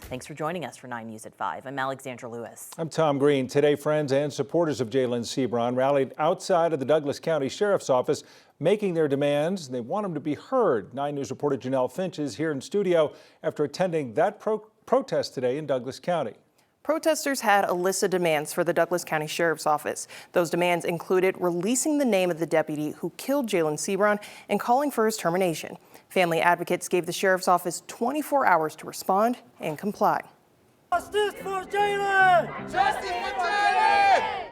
Thanks for joining us for 9 News at 5. I'm Alexandra Lewis. I'm Tom Green. Today, friends and supporters of Jalen Sebron rallied outside of the Douglas County Sheriff's Office, making their demands. They want them to be heard. 9 News reporter Janelle Finch is here in studio after attending that protest today in Douglas County. Protesters had a list of demands for the Douglas County Sheriff's Office. Those demands included releasing the name of the deputy who killed Jalen Sebron and calling for his termination. Family advocates gave the Sheriff's Office 24 hours to respond and comply. Justice for Jalen! Justice for Jalen!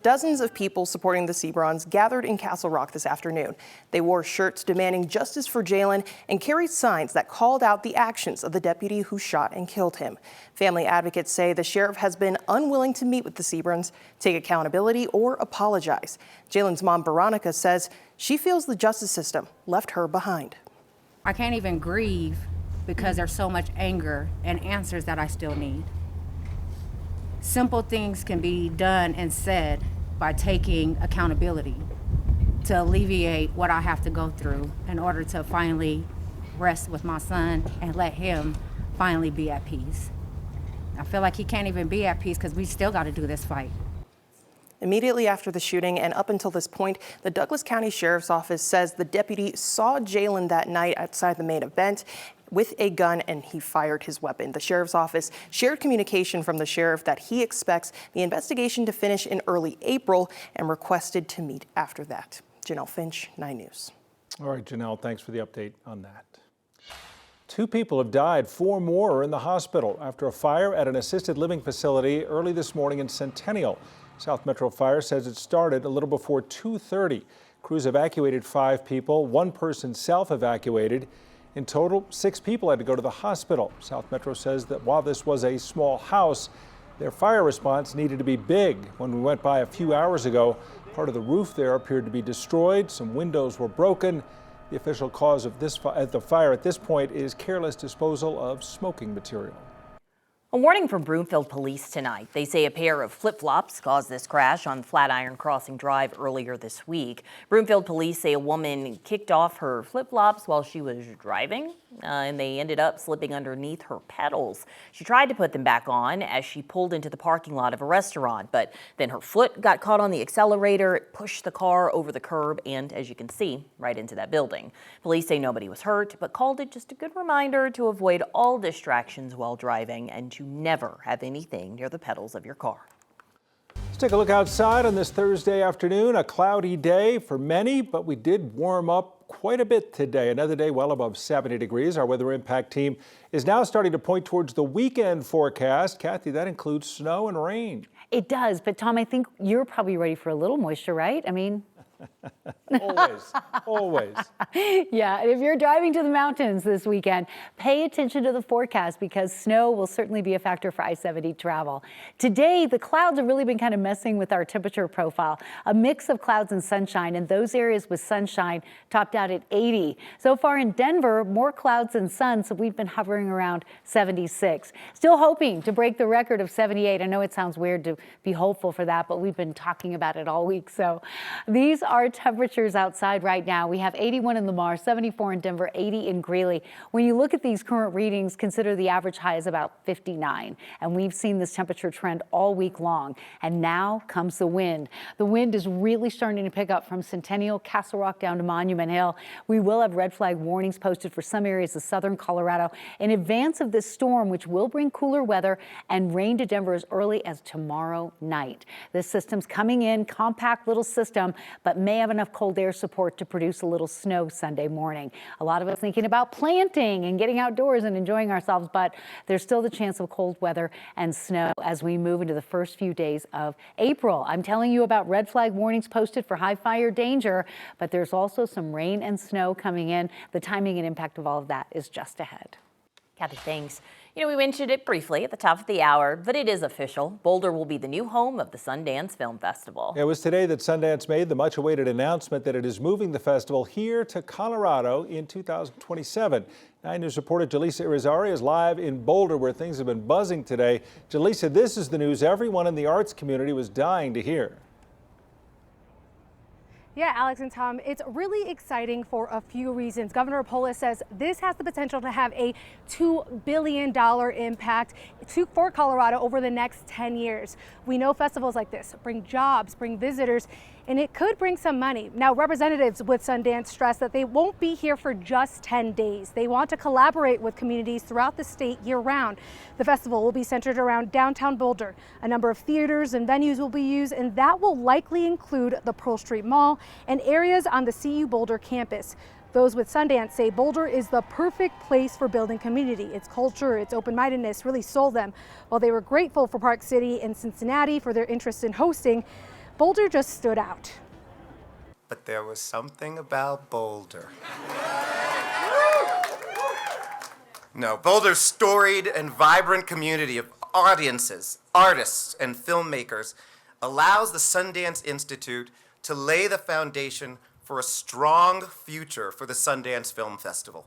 Dozens of people supporting the Sebrons gathered in Castle Rock this afternoon. They wore shirts demanding justice for Jalen and carried signs that called out the actions of the deputy who shot and killed him. Family advocates say the sheriff has been unwilling to meet with the Sebrons, take accountability, or apologize. Jalen's mom, Veronica, says she feels the justice system left her behind. I can't even grieve because there's so much anger and answers that I still need. Simple things can be done and said by taking accountability to alleviate what I have to go through in order to finally rest with my son and let him finally be at peace. I feel like he can't even be at peace because we still got to do this fight. Immediately after the shooting and up until this point, the Douglas County Sheriff's Office says the deputy saw Jalen that night outside the main event with a gun and he fired his weapon. The Sheriff's Office shared communication from the sheriff that he expects the investigation to finish in early April and requested to meet after that. Janelle Finch, 9 News. All right, Janelle, thanks for the update on that. 2 people have died, 4 more are in the hospital after a fire at an assisted living facility early this morning in Centennial. South Metro Fire says it started a little before 2:30. Crews evacuated 5 people, 1 person self-evacuated. In total, 6 people had to go to the hospital. South Metro says that while this was a small house, their fire response needed to be big. When we went by a few hours ago, part of the roof there appeared to be destroyed. Some windows were broken. The official cause of the fire at this point is careless disposal of smoking material. A warning from Broomfield Police tonight. They say a pair of flip-flops caused this crash on Flatiron Crossing Drive earlier this week. Broomfield Police say a woman kicked off her flip-flops while she was driving, and they ended up slipping underneath her pedals. She tried to put them back on as she pulled into the parking lot of a restaurant, but then her foot got caught on the accelerator. It pushed the car over the curb and, as you can see, right into that building. Police say nobody was hurt, but called it just a good reminder to avoid all distractions while driving and to never have anything near the pedals of your car. Let's take a look outside on this Thursday afternoon. A cloudy day for many, but we did warm up quite a bit today. Another day well above 70 degrees. Our weather impact team is now starting to point towards the weekend forecast. Kathy, that includes snow and rain. It does, but Tom, I think you're probably ready for a little moisture, right? I mean, Always. yeah, and if you're driving to the mountains this weekend, pay attention to the forecast because snow will certainly be a factor for I-70 travel. Today, the clouds have really been kind of messing with our temperature profile. A mix of clouds and sunshine, and those areas with sunshine topped out at 80. So far in Denver, more clouds than sun, so we've been hovering around 76. Still hoping to break the record of 78. I know it sounds weird to be hopeful for that, but we've been talking about it all week. So these are temperatures outside right now. We have 81 in Lamar, 74 in Denver, 80 in Greeley. When you look at these current readings, consider the average high is about 59. And we've seen this temperature trend all week long. And now comes the wind. The wind is really starting to pick up from Centennial, Castle Rock down to Monument Hill. We will have red flag warnings posted for some areas of southern Colorado in advance of this storm, which will bring cooler weather and rain to Denver as early as tomorrow night. This system's coming in, compact little system, but may have enough cold air support to produce a little snow Sunday morning. A lot of us thinking about planting and getting outdoors and enjoying ourselves, but there's still the chance of cold weather and snow as we move into the first few days of April. I'm telling you about red flag warnings posted for high fire danger, but there's also some rain and snow coming in. The timing and impact of all of that is just ahead. Kathy, thanks. You know, we mentioned it briefly at the top of the hour, but it is official. Boulder will be the new home of the Sundance Film Festival. It was today that Sundance made the much-awaited announcement that it is moving the festival here to Colorado in 2027. 9 News reporter Jaleesa Irizarry is live in Boulder, where things have been buzzing today. Jaleesa, this is the news everyone in the arts community was dying to hear. Yeah, Alex and Tom, it's really exciting for a few reasons. Governor Polis says this has the potential to have a $2 billion impact for Colorado over the next 10 years. We know festivals like this bring jobs, bring visitors, and it could bring some money. Now, representatives with Sundance stress that they won't be here for just 10 days. They want to collaborate with communities throughout the state year-round. The festival will be centered around downtown Boulder. A number of theaters and venues will be used, and that will likely include the Pearl Street Mall and areas on the CU Boulder campus. Those with Sundance say Boulder is the perfect place for building community. Its culture, its open-mindedness really sold them. While they were grateful for Park City and Cincinnati for their interest in hosting, Boulder just stood out. But there was something about Boulder. No, Boulder's storied and vibrant community of audiences, artists, and filmmakers allows the Sundance Institute to lay the foundation for a strong future for the Sundance Film Festival.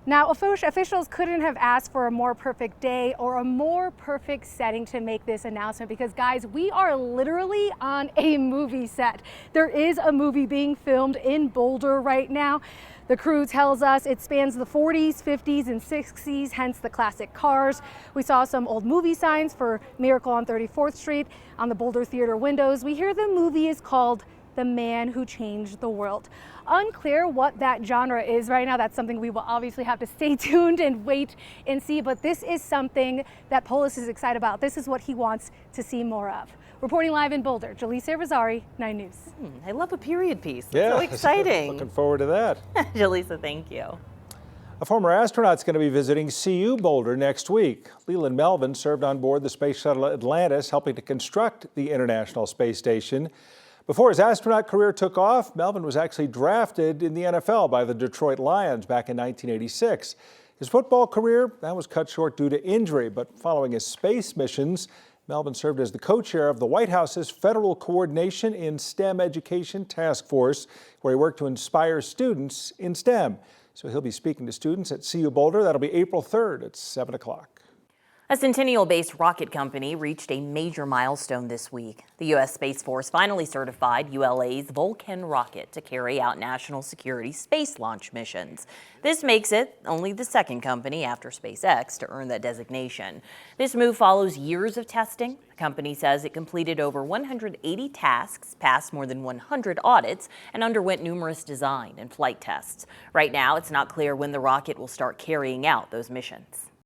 Now, officials couldn't have asked for a more perfect day or a more perfect setting to make this announcement because, guys, we are literally on a movie set. There is a movie being filmed in Boulder right now. The crew tells us it spans the 40s, 50s, and 60s, hence the classic cars. We saw some old movie signs for Miracle on 34th Street on the Boulder Theater windows. We hear the movie is called The Man Who Changed the World. Unclear what that genre is right now. That's something we will obviously have to stay tuned and wait and see, but this is something that Polis is excited about. This is what he wants to see more of. Reporting live in Boulder, Jaleesa Rosari, 9 News. I love a period piece. It's Yeah, so exciting. Looking forward to that. Jaleesa, thank you. A former astronaut's going to be visiting CU Boulder next week. Leland Melvin served on board the Space Shuttle Atlantis, helping to construct the International Space Station. Before his astronaut career took off, Melvin was actually drafted in the NFL by the Detroit Lions back in 1986. His football career, that was cut short due to injury, but following his space missions, Melvin served as the co-chair of the White House's Federal Coordination in STEM Education Task Force, where he worked to inspire students in STEM. So he'll be speaking to students at CU Boulder. That'll be April 3rd at 7 o'clock. A Centennial-based rocket company reached a major milestone this week. The U.S. Space Force finally certified ULA's Vulcan rocket to carry out national security space launch missions. This makes it only the second company after SpaceX to earn that designation. This move follows years of testing. The company says it completed over 180 tasks, passed more than 100 audits, and underwent numerous design and flight tests. Right now, it's not clear when the rocket will start carrying out those missions.